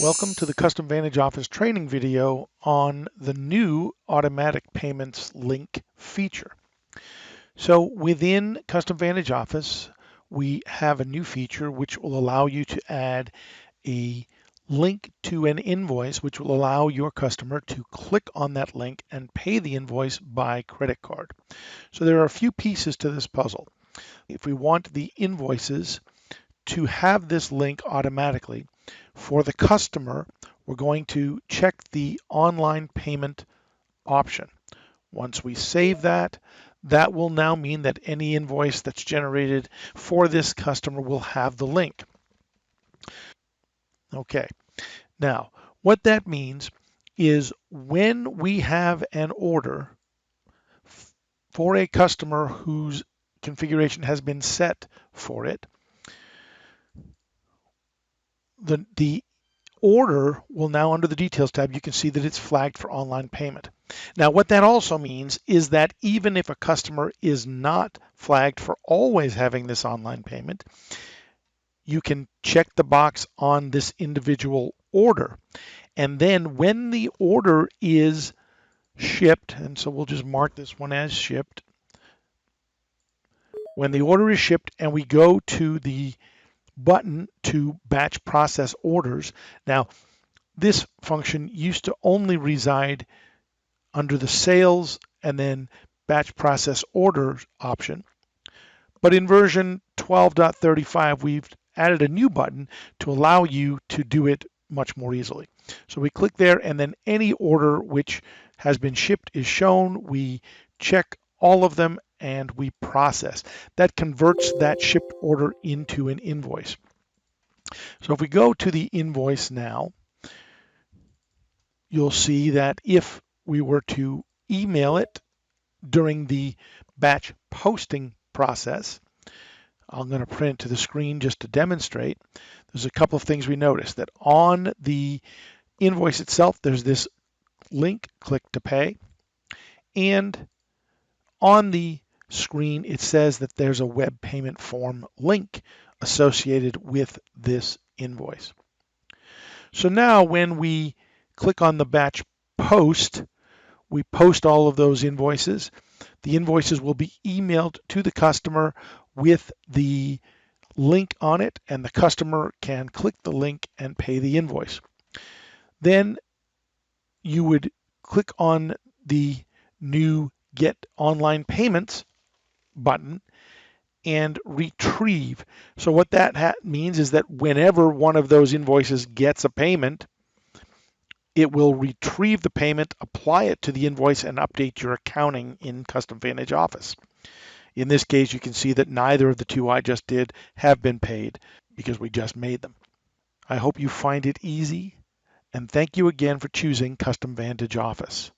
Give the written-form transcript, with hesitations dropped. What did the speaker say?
Welcome to the Custom Vantage Office training video on the new automatic payments link feature. So within Custom Vantage Office, we have a new feature which will allow you to add a link to an invoice, which will allow your customer to click on that link and pay the invoice by credit card. So there are a few pieces to this puzzle. If we want the invoices to have this link automatically, for the customer, we're going to check the online payment option. Once we save that, that will now mean that any invoice that's generated for this customer will have the link. Okay, now what that means is when we have an order for a customer whose configuration has been set for it, the order will now, under the details tab, you can see that it's flagged for online payment. Now, what that also means is that even if a customer is not flagged for always having this online payment, you can check the box on this individual order. And then when the order is shipped, and so we'll just mark this one as shipped. When the order is shipped and we go to the button to batch process orders. Now, this function used to only reside under the sales and then batch process orders option. But in version 12.35, we've added a new button to allow you to do it much more easily. So we click there, and then any order which has been shipped is shown. We check all of them and we process. That converts that shipped order into an invoice. So if we go to the invoice now, you'll see that if we were to email it during the batch posting process, I'm going to print it to the screen just to demonstrate. There's a couple of things we notice, that on the invoice itself, there's this link, click to pay, and on the screen, it says that there's a web payment form link associated with this invoice. So now when we click on the batch post, we post all of those invoices. The invoices will be emailed to the customer with the link on it, and the customer can click the link and pay the invoice. Then you would click on the new Get Online Payments button and retrieve. So what that means is that whenever one of those invoices gets a payment, it will retrieve the payment, apply it to the invoice, and update your accounting in Custom Vantage Office. In this case, you can see that neither of the two I just did have been paid because we just made them. I hope you find it easy, and thank you again for choosing Custom Vantage Office.